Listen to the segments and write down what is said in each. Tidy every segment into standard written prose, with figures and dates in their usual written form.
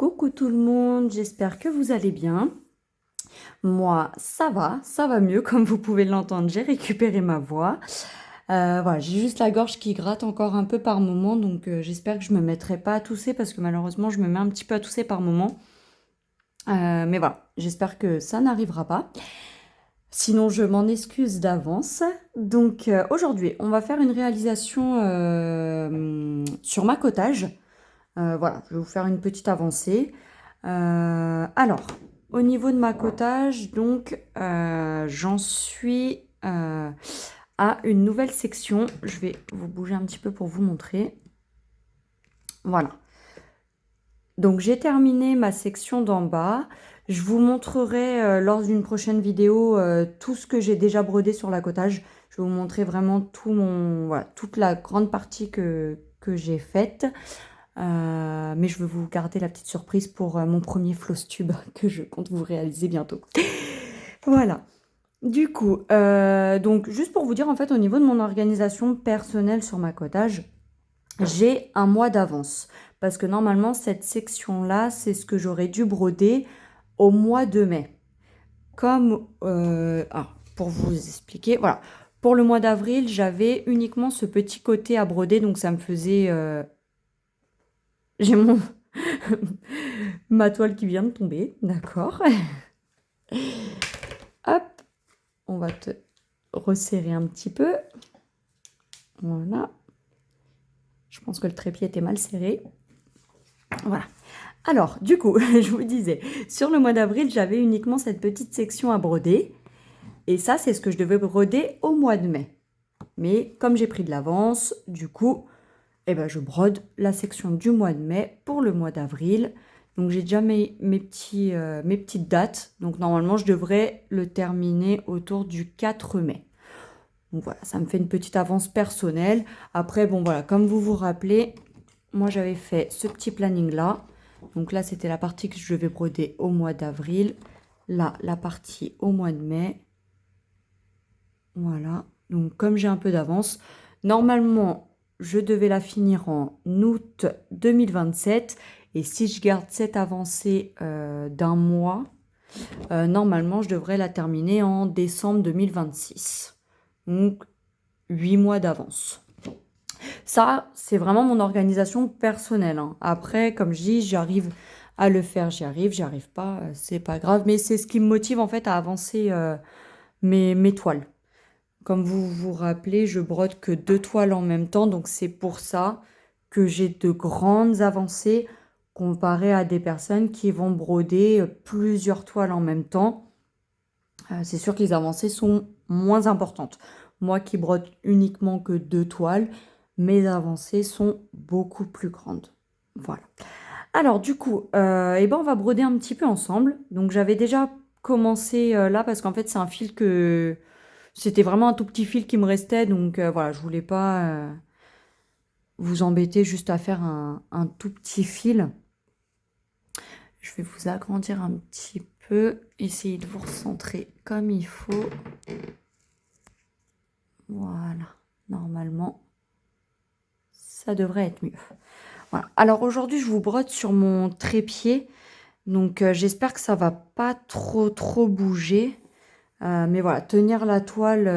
Coucou tout le monde, j'espère que vous allez bien. Moi, ça va mieux, comme vous pouvez l'entendre, j'ai récupéré ma voix. Voilà, j'ai juste la gorge qui gratte encore un peu par moment, donc j'espère que je me mettrai pas à tousser parce que malheureusement, je me mets un petit peu à tousser par moment. Mais voilà, j'espère que ça n'arrivera pas. Sinon, je m'en excuse d'avance. Donc aujourd'hui, on va faire une réalisation sur macotage. Voilà, je vais vous faire une petite avancée. Alors, au niveau de ma cotage, donc j'en suis à une nouvelle section. Je vais vous bouger un petit peu pour vous montrer. Voilà. Donc j'ai terminé ma section d'en bas. Je vous montrerai lors d'une prochaine vidéo tout ce que j'ai déjà brodé sur la cotage. Je vais vous montrer vraiment voilà, toute la grande partie que j'ai faite. Mais je vais vous garder la petite surprise pour mon premier floss tube que je compte vous réaliser bientôt. Voilà. Du coup, donc juste pour vous dire, en fait, au niveau de mon organisation personnelle sur ma cotage, j'ai un mois d'avance. Parce que normalement, cette section-là, c'est ce que j'aurais dû broder au mois de mai. Comme, pour vous expliquer, voilà. Pour le mois d'avril, j'avais uniquement ce petit côté à broder, donc ça me faisait... J'ai ma toile qui vient de tomber, d'accord. Hop, on va te resserrer un petit peu. Voilà. Je pense que le trépied était mal serré. Voilà. Alors, du coup, je vous disais, sur le mois d'avril, j'avais uniquement cette petite section à broder. Et ça, c'est ce que je devais broder au mois de mai. Mais comme j'ai pris de l'avance, du coup, je brode la section du mois de mai pour le mois d'avril. Donc j'ai déjà mes petites dates. Donc normalement, je devrais le terminer autour du 4 mai. Donc voilà, ça me fait une petite avance personnelle. Après, bon voilà, comme vous vous rappelez, moi j'avais fait ce petit planning-là. Donc là, c'était la partie que je vais broder au mois d'avril. Là, la partie au mois de mai. Voilà. Donc comme j'ai un peu d'avance, normalement, je devais la finir en août 2027. Et si je garde cette avancée d'un mois, normalement, je devrais la terminer en décembre 2026. Donc, 8 mois d'avance. Ça, c'est vraiment mon organisation personnelle, hein. Après, comme je dis, j'arrive à le faire, j'y arrive pas, c'est pas grave. Mais c'est ce qui me motive en fait à avancer mes toiles. Comme vous vous rappelez, je brode que 2 toiles en même temps, donc c'est pour ça que j'ai de grandes avancées comparé à des personnes qui vont broder plusieurs toiles en même temps. C'est sûr que les avancées sont moins importantes. Moi qui brode uniquement que 2 toiles, mes avancées sont beaucoup plus grandes. Voilà. Alors du coup, on va broder un petit peu ensemble. Donc j'avais déjà commencé là parce qu'en fait c'est un fil que... C'était vraiment un tout petit fil qui me restait. Donc voilà, je voulais pas vous embêter juste à faire un tout petit fil. Je vais vous agrandir un petit peu. Essayer de vous recentrer comme il faut. Voilà, normalement, ça devrait être mieux. Voilà. Alors aujourd'hui, je vous brode sur mon trépied. Donc j'espère que ça va pas trop bouger. Mais voilà, tenir la toile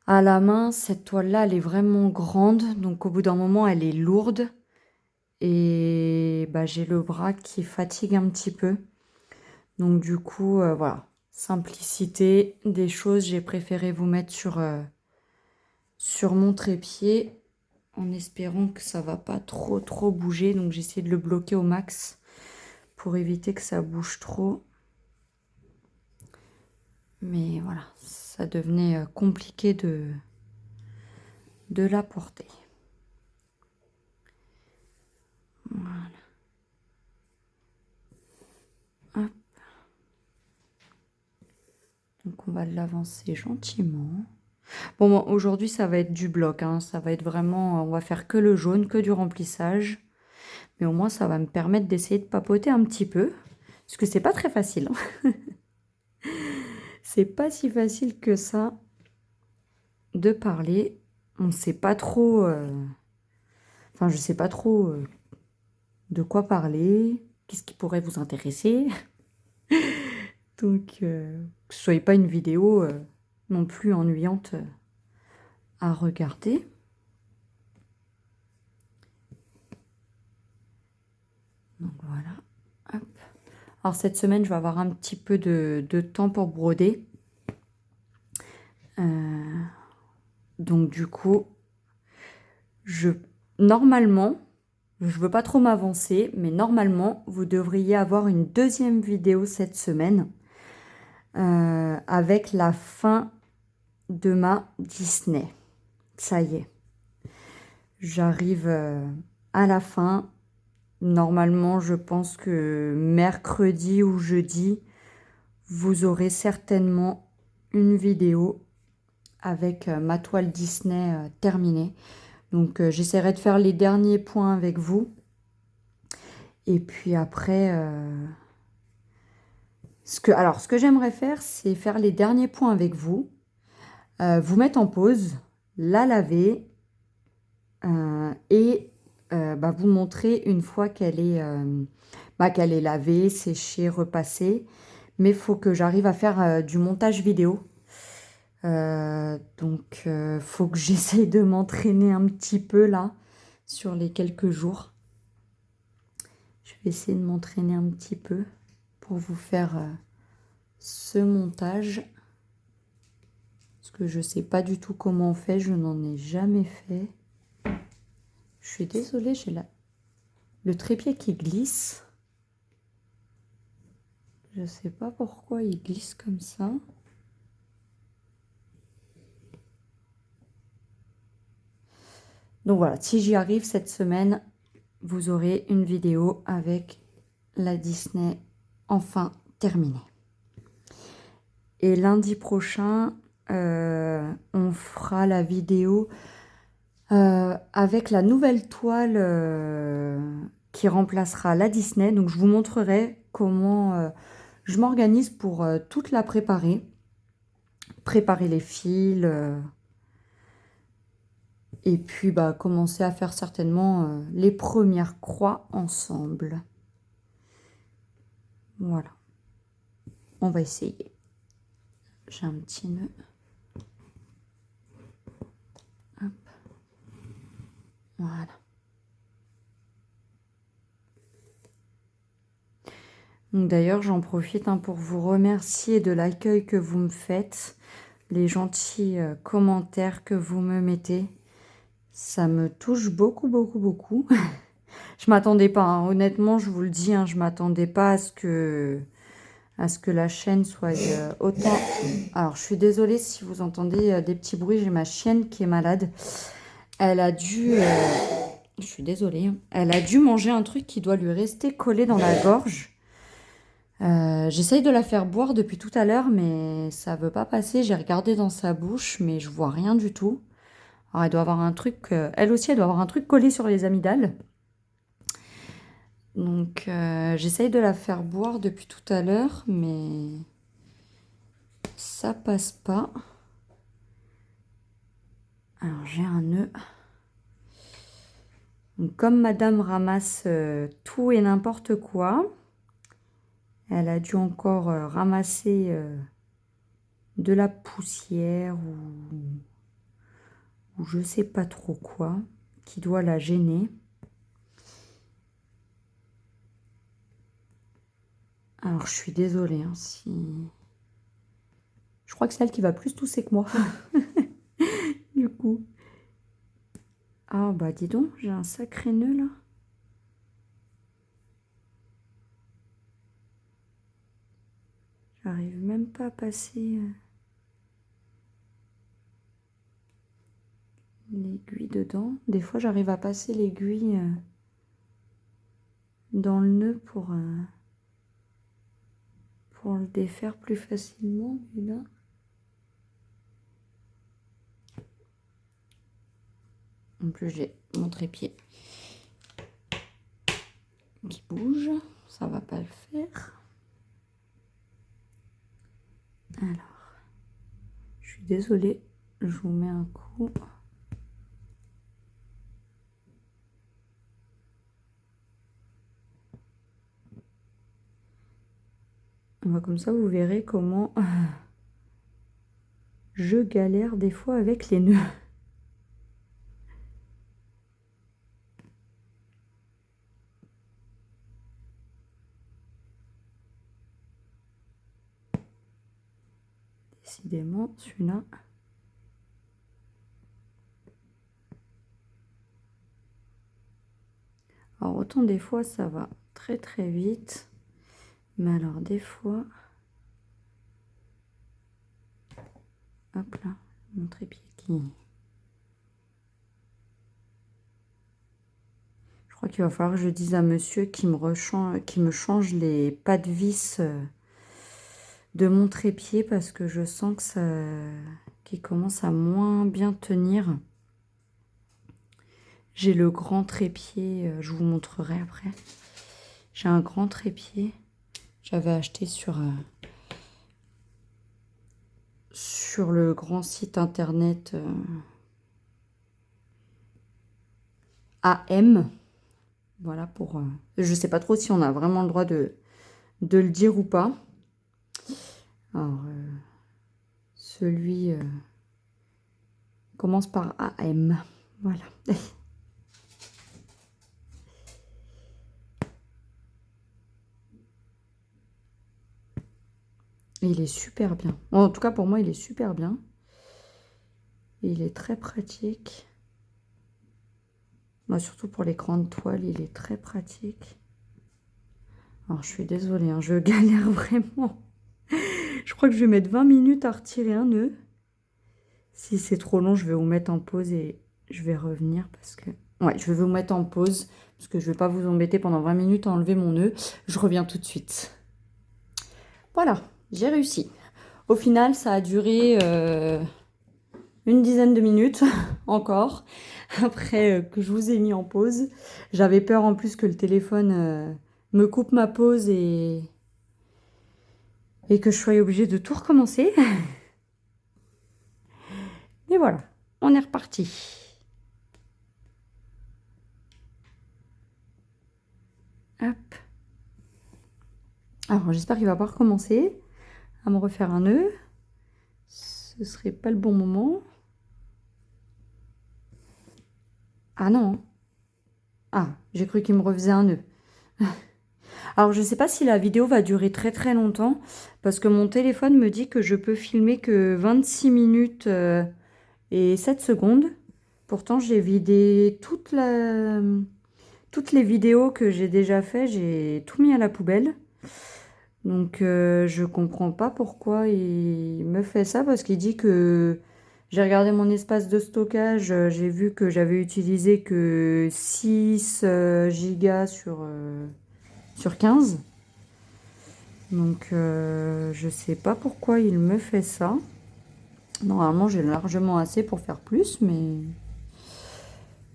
à la main, cette toile-là, elle est vraiment grande. Donc au bout d'un moment, elle est lourde. Et j'ai le bras qui fatigue un petit peu. Donc du coup, voilà. Simplicité des choses, j'ai préféré vous mettre sur mon trépied en espérant que ça va pas trop bouger. Donc j'ai essayé de le bloquer au max pour éviter que ça bouge trop. Mais voilà, ça devenait compliqué de la porter. Voilà. Hop. Donc on va l'avancer gentiment. Bon, aujourd'hui ça va être du bloc, hein. Ça va être vraiment, on va faire que le jaune, que du remplissage. Mais au moins ça va me permettre d'essayer de papoter un petit peu. Parce que c'est pas très facile, hein. C'est pas si facile que ça de parler. On sait pas trop... Enfin, je sais pas trop de quoi parler, qu'est-ce qui pourrait vous intéresser. Donc, que ce soit pas une vidéo non plus ennuyante à regarder. Donc voilà. Hop. Alors cette semaine, je vais avoir un petit peu de temps pour broder. Donc du coup, normalement, je veux pas trop m'avancer, mais normalement, vous devriez avoir une deuxième vidéo cette semaine avec la fin de ma Disney. Ça y est. J'arrive à la fin. Normalement, je pense que mercredi ou jeudi, vous aurez certainement une vidéo avec ma toile Disney terminée. Donc, j'essaierai de faire les derniers points avec vous. Et puis après, ce que j'aimerais faire, c'est faire les derniers points avec vous, vous mettre en pause, la laver et vous montrer une fois qu'elle est lavée, séchée, repassée. Mais il faut que j'arrive à faire du montage vidéo. Donc, faut que j'essaye de m'entraîner un petit peu là, sur les quelques jours. Je vais essayer de m'entraîner un petit peu pour vous faire ce montage. Parce que je sais pas du tout comment on fait, je n'en ai jamais fait. Je suis désolée, j'ai le trépied qui glisse. Je sais pas pourquoi il glisse comme ça. Donc voilà, si j'y arrive cette semaine, vous aurez une vidéo avec la Disney enfin terminée. Et lundi prochain, on fera la vidéo avec la nouvelle toile qui remplacera la Disney. Donc je vous montrerai comment je m'organise pour toute la préparer. Préparer les fils. Et puis commencer à faire certainement les premières croix ensemble. Voilà. On va essayer. J'ai un petit nœud. Hop. Voilà. D'ailleurs, j'en profite pour vous remercier de l'accueil que vous me faites, les gentils commentaires que vous me mettez. Ça me touche beaucoup, beaucoup, beaucoup. Je m'attendais pas, hein. Honnêtement, je vous le dis, je m'attendais pas à ce que la chaîne soit autant... Alors, je suis désolée si vous entendez des petits bruits. J'ai ma chienne qui est malade. Elle a dû... Je suis désolée. Elle a dû manger un truc qui doit lui rester collé dans la gorge. J'essaye de la faire boire depuis tout à l'heure, mais ça veut pas passer. J'ai regardé dans sa bouche, mais je vois rien du tout. Alors, elle doit avoir un truc... elle aussi, elle doit avoir un truc collé sur les amygdales. Donc, j'essaye de la faire boire depuis tout à l'heure, mais ça passe pas. Alors, j'ai un nœud. Donc, comme madame ramasse tout et n'importe quoi, elle a dû encore ramasser de la poussière ou je sais pas trop quoi, qui doit la gêner. Alors, je suis désolée si... Je crois que c'est elle qui va plus tousser que moi. Du coup. Ah bah dis donc, j'ai un sacré nœud là. J'arrive même pas à passer l'aiguille dedans. Des fois, j'arrive à passer l'aiguille dans le nœud pour le défaire plus facilement. Mais là... En plus, j'ai mon trépied qui bouge. Ça va pas le faire. Alors, je suis désolée. Je vous mets un coup. Comme ça, vous verrez comment je galère des fois avec les nœuds. Décidément, celui-là. Alors, autant des fois, ça va très très vite. Mais alors, des fois... Hop là, mon trépied qui... Je crois qu'il va falloir que je dise à monsieur qui me change les pas de vis de mon trépied parce que je sens que ça... qu'il commence à moins bien tenir. J'ai le grand trépied, je vous montrerai après. J'ai un grand trépied. J'avais acheté sur le grand site internet AM. Voilà pour... je sais pas trop si on a vraiment le droit de le dire ou pas. Alors, celui commence par AM. Voilà. Et il est super bien. En tout cas, pour moi, il est super bien. Et il est très pratique. Moi, surtout pour les grandes toiles, il est très pratique. Alors, je suis désolée, hein, je galère vraiment. Je crois que je vais mettre 20 minutes à retirer un nœud. Si c'est trop long, je vais vous mettre en pause et je vais revenir parce que... Ouais, je vais vous mettre en pause parce que je ne vais pas vous embêter pendant 20 minutes à enlever mon nœud. Je reviens tout de suite. Voilà, j'ai réussi. Au final, ça a duré une dizaine de minutes encore après que je vous ai mis en pause. J'avais peur en plus que le téléphone me coupe ma pause et que je sois obligée de tout recommencer. Mais voilà, on est reparti. Hop. Alors, j'espère qu'il va pas recommencer à me refaire un nœud. Ce serait pas le bon moment. Ah non. Ah, j'ai cru qu'il me refaisait un nœud. Alors, je sais pas si la vidéo va durer très très longtemps parce que mon téléphone me dit que je peux filmer que 26 minutes et 7 secondes. Pourtant, j'ai vidé toutes les vidéos que j'ai déjà fait, j'ai tout mis à la poubelle. Donc, je comprends pas pourquoi il me fait ça parce qu'il dit que j'ai regardé mon espace de stockage, j'ai vu que j'avais utilisé que 6 gigas sur 15. Donc, je sais pas pourquoi il me fait ça. Normalement, j'ai largement assez pour faire plus, mais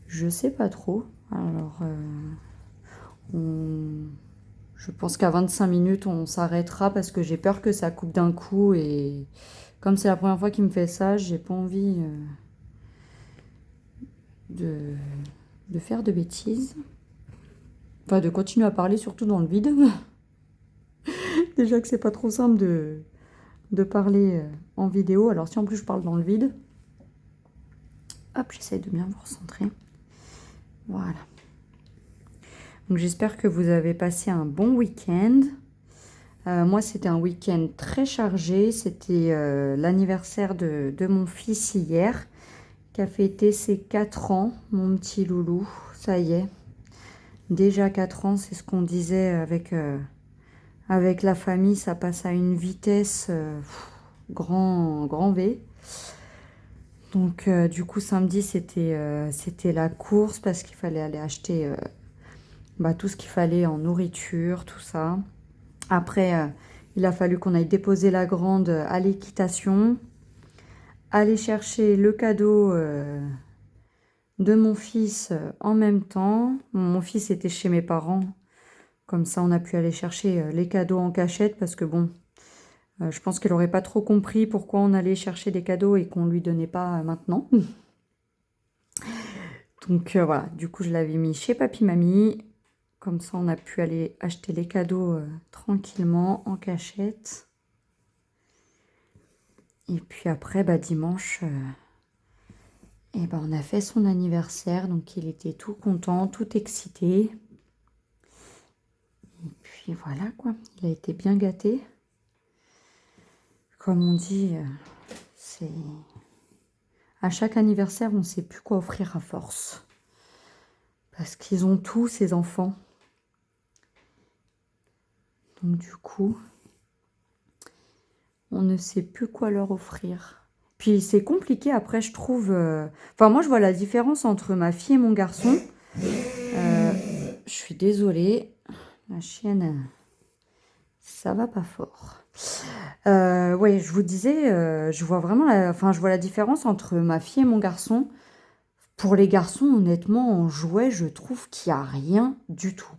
je sais pas trop. Alors, je pense qu'à 25 minutes, on s'arrêtera parce que j'ai peur que ça coupe d'un coup. Et comme c'est la première fois qu'il me fait ça, j'ai pas envie de faire de bêtises. Enfin, de continuer à parler, surtout dans le vide. Déjà que c'est pas trop simple de parler en vidéo. Alors, si en plus je parle dans le vide. Hop, j'essaie de bien vous recentrer. Voilà. Donc, j'espère que vous avez passé un bon week-end. Moi, c'était un week-end très chargé. C'était l'anniversaire de mon fils hier, qui a fêté ses 4 ans, mon petit loulou. Ça y est, déjà 4 ans, c'est ce qu'on disait avec la famille, ça passe à une vitesse grand V. Donc, du coup, samedi, c'était la course parce qu'il fallait aller acheter tout ce qu'il fallait en nourriture, tout ça. Après, il a fallu qu'on aille déposer la grande à l'équitation, aller chercher le cadeau de mon fils en même temps. Mon fils était chez mes parents, comme ça on a pu aller chercher les cadeaux en cachette parce que bon, je pense qu'elle n'aurait pas trop compris pourquoi on allait chercher des cadeaux et qu'on ne lui donnait pas maintenant. Donc voilà, du coup je l'avais mis chez papy mamie. Comme ça, on a pu aller acheter les cadeaux tranquillement, en cachette. Et puis après, bah, dimanche, et ben, on a fait son anniversaire. Donc, il était tout content, tout excité. Et puis voilà, quoi. Il a été bien gâté. Comme on dit, c'est... À chaque anniversaire, on ne sait plus quoi offrir à force. Parce qu'ils ont tous ces enfants. Donc du coup, on ne sait plus quoi leur offrir. Puis c'est compliqué après, je trouve. Enfin, moi, je vois la différence entre ma fille et mon garçon. Je suis désolée. La chienne, ça va pas fort. Oui, je vous disais, je vois vraiment enfin, je vois la différence entre ma fille et mon garçon. Pour les garçons, honnêtement, en jouet, je trouve qu'il n'y a rien du tout.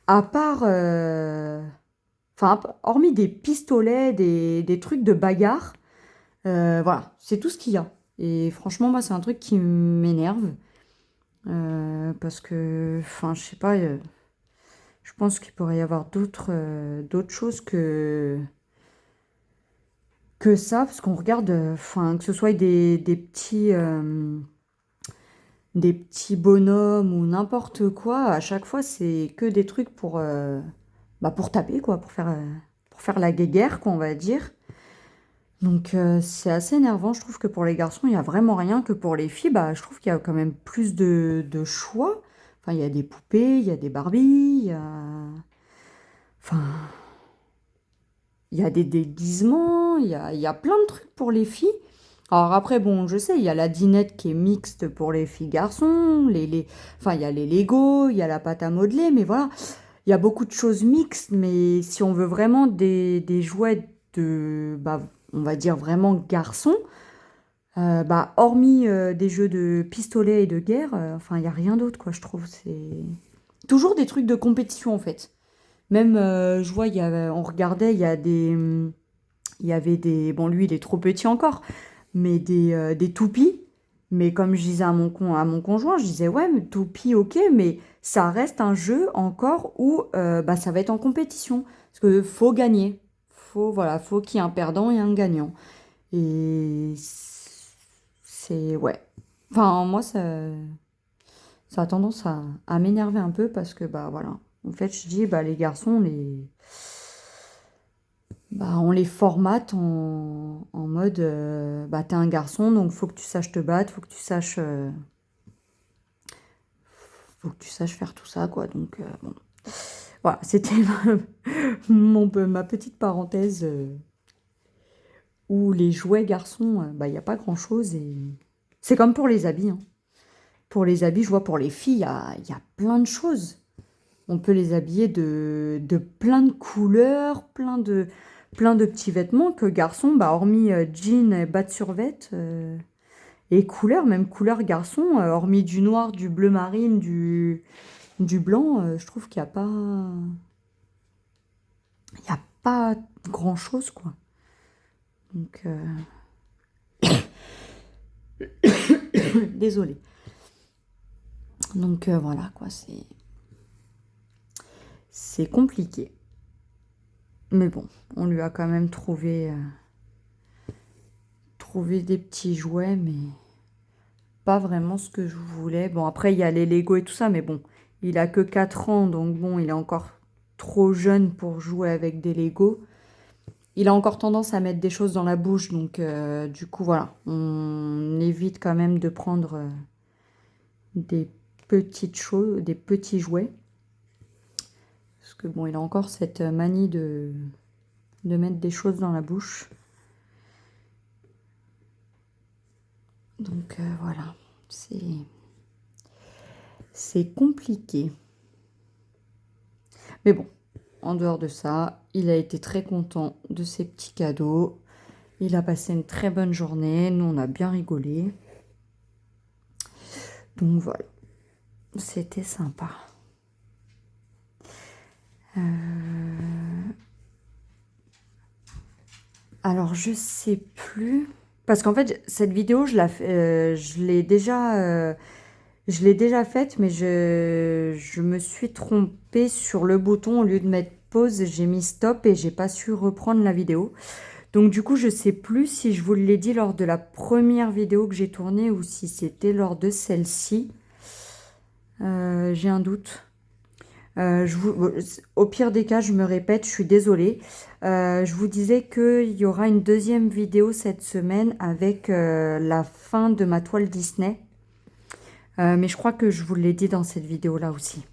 À part, enfin, hormis des pistolets, des trucs de bagarre, voilà, c'est tout ce qu'il y a. Et franchement, moi, c'est un truc qui m'énerve. Parce que, enfin, je sais pas, je pense qu'il pourrait y avoir d'autres choses que ça, parce qu'on regarde, enfin, que ce soit des petits bonhommes ou n'importe quoi, à chaque fois, c'est que des trucs bah, pour taper, quoi, pour faire la guéguerre, quoi, on va dire. Donc, c'est assez énervant. Je trouve que pour les garçons, il n'y a vraiment rien. Que pour les filles, bah, je trouve qu'il y a quand même plus de choix. Enfin, il y a des poupées, il y a des Barbies, il y a... Enfin, il y a des déguisements, il y a plein de trucs pour les filles. Alors après, bon, je sais, il y a la dinette qui est mixte pour les filles-garçons, enfin, il y a les Lego, il y a la pâte à modeler, mais voilà, il y a beaucoup de choses mixtes, mais si on veut vraiment des jouets bah, on va dire vraiment garçons, bah, hormis des jeux de pistolet et de guerre, enfin, il n'y a rien d'autre, quoi, je trouve. C'est toujours des trucs de compétition, en fait. Même, je vois, on regardait, il y avait bon, lui, il est trop petit encore, mais des toupies. Mais comme je disais à mon conjoint, je disais, ouais, mais toupie, ok, mais ça reste un jeu encore où bah, ça va être en compétition. Parce que faut gagner. Voilà, faut qu'il y ait un perdant et un gagnant. Et c'est, ouais. Enfin, moi, ça a tendance à m'énerver un peu parce que, bah voilà. En fait, je dis, bah les garçons, bah, on les formate en mode, bah t'es un garçon, donc faut que tu saches te battre, faut que tu saches faire tout ça, quoi. Donc, bon. Voilà, c'était ma petite parenthèse où les jouets garçons, bah, il n'y a pas grand-chose. Et c'est comme pour les habits, hein. Pour les habits, je vois pour les filles, il y a plein de choses. On peut les habiller de plein de couleurs, plein de petits vêtements que garçons, bah, hormis jeans et bas de survêt, et couleurs, même couleur garçon, hormis du noir, du bleu marine, du blanc, je trouve il y a pas grand-chose, quoi. Donc, désolée. Donc, voilà, quoi, c'est compliqué. Mais bon, on lui a quand même trouvé des petits jouets, mais pas vraiment ce que je voulais. Bon, après, il y a les Lego et tout ça, mais bon, il a que 4 ans, donc bon, il est encore trop jeune pour jouer avec des Lego. Il a encore tendance à mettre des choses dans la bouche, donc du coup, voilà, on évite quand même de prendre des petites choses, des petits jouets. Parce que bon, il a encore cette manie de mettre des choses dans la bouche. Donc voilà, c'est compliqué. Mais bon, en dehors de ça, il a été très content de ses petits cadeaux. Il a passé une très bonne journée. Nous, on a bien rigolé. Donc voilà, c'était sympa. Alors, je sais plus. Parce qu'en fait, cette vidéo, je l'ai déjà. Je l'ai déjà faite, mais je me suis trompée sur le bouton. Au lieu de mettre pause, j'ai mis stop et j'ai pas su reprendre la vidéo. Donc du coup, je sais plus si je vous l'ai dit lors de la première vidéo que j'ai tournée ou si c'était lors de celle-ci. J'ai un doute. Au pire des cas, je me répète, je suis désolée. Je vous disais qu'il y aura une deuxième vidéo cette semaine avec la fin de ma toile Disney. Mais je crois que je vous l'ai dit dans cette vidéo-là aussi.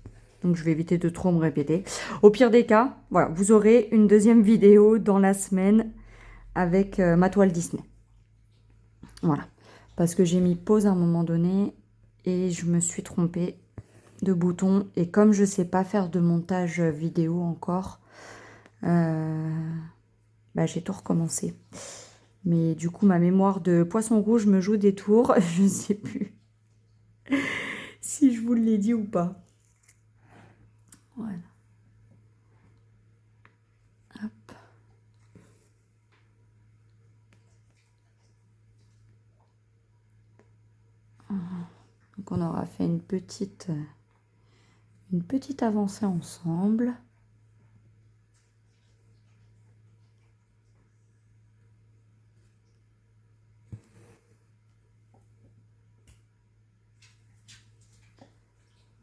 Donc je vais éviter de trop me répéter. Au pire des cas, voilà, vous aurez une deuxième vidéo dans la semaine avec ma toile Disney. Voilà. Parce que j'ai mis pause à un moment donné et je me suis trompée de bouton. Et comme je ne sais pas faire de montage vidéo encore, bah, j'ai tout recommencé. Mais du coup, ma mémoire de poisson rouge me joue des tours. Je ne sais plus si je vous l'ai dit ou pas. Voilà. Hop. Donc on aura fait une petite avancée ensemble.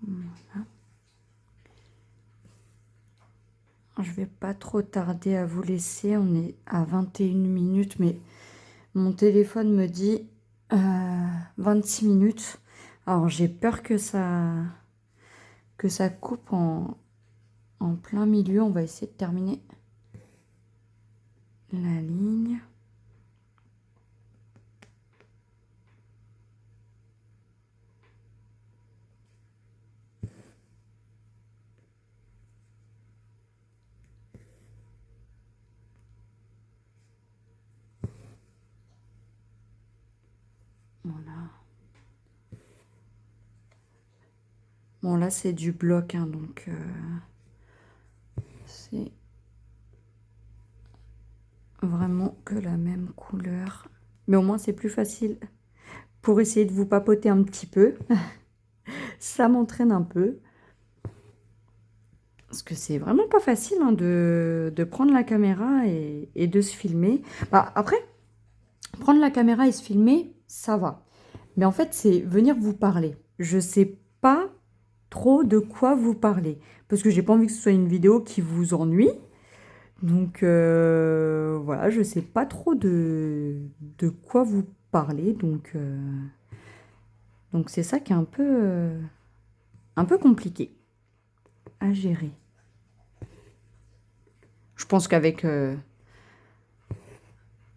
Voilà. Je vais pas trop tarder à vous laisser. On est à 21 minutes, mais mon téléphone me dit 26 minutes. Alors j'ai peur que ça coupe en plein milieu. On va essayer de terminer la ligne. Voilà. Bon, là, c'est du bloc, hein, donc c'est vraiment que la même couleur. Mais au moins, c'est plus facile pour essayer de vous papoter un petit peu. Ça m'entraîne un peu. Parce que c'est vraiment pas facile hein, de prendre la caméra et de se filmer. Bah, après, prendre la caméra et se filmer, ça va. Mais en fait, c'est venir vous parler. Je sais pas trop de quoi vous parler. Parce que j'ai pas envie que ce soit une vidéo qui vous ennuie. Donc voilà, je sais pas trop de quoi vous parler. Donc c'est ça qui est un peu compliqué à gérer. Je pense qu'avec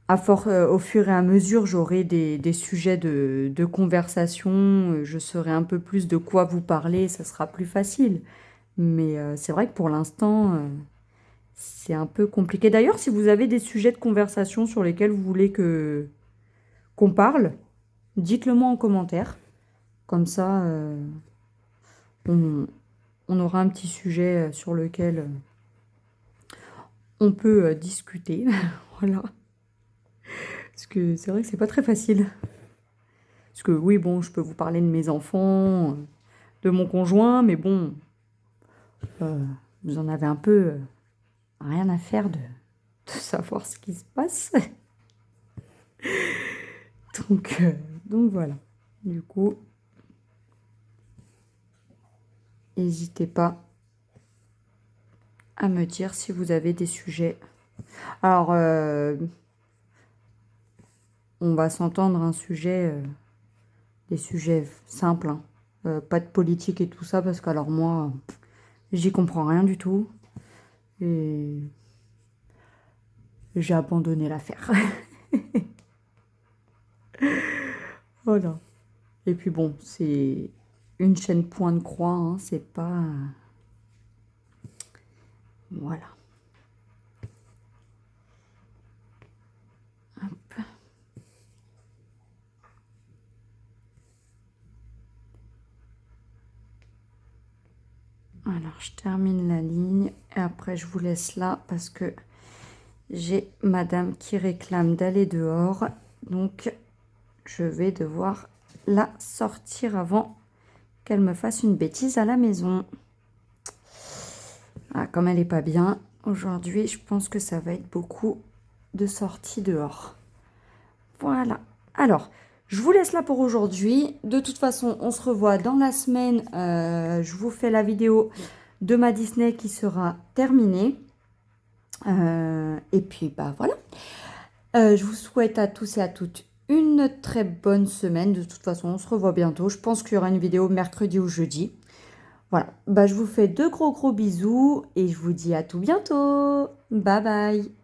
au fur et à mesure, j'aurai des sujets de conversation, je saurai un peu plus de quoi vous parler, ça sera plus facile. Mais c'est vrai que pour l'instant, c'est un peu compliqué. D'ailleurs, si vous avez des sujets de conversation sur lesquels vous voulez qu'on parle, dites-le moi en commentaire. Comme ça, on, on aura un petit sujet sur lequel on peut discuter. Voilà. Parce que c'est vrai que c'est pas très facile. Parce que oui, bon, je peux vous parler de mes enfants, de mon conjoint, mais bon, vous en avez un peu rien à faire de savoir ce qui se passe. Donc, donc voilà. Du coup, n'hésitez pas à me dire si vous avez des sujets. Alors, on va s'entendre un sujet, des sujets simples, hein. Pas de politique et tout ça, parce que alors moi, j'y comprends rien du tout. Et j'ai abandonné l'affaire. Voilà. Et puis bon, c'est une chaîne point de croix, hein, c'est pas... Voilà. Hop. Alors, je termine la ligne et après je vous laisse là parce que j'ai madame qui réclame d'aller dehors. Donc, je vais devoir la sortir avant qu'elle me fasse une bêtise à la maison. Ah, comme elle n'est pas bien, aujourd'hui, je pense que ça va être beaucoup de sorties dehors. Voilà. Alors, je vous laisse là pour aujourd'hui. De toute façon, on se revoit dans la semaine. Je vous fais la vidéo de ma Disney qui sera terminée. Et puis, bah voilà. Je vous souhaite à tous et à toutes une très bonne semaine. De toute façon, on se revoit bientôt. Je pense qu'il y aura une vidéo mercredi ou jeudi. Voilà. Bah, je vous fais de gros bisous et je vous dis à tout bientôt. Bye bye.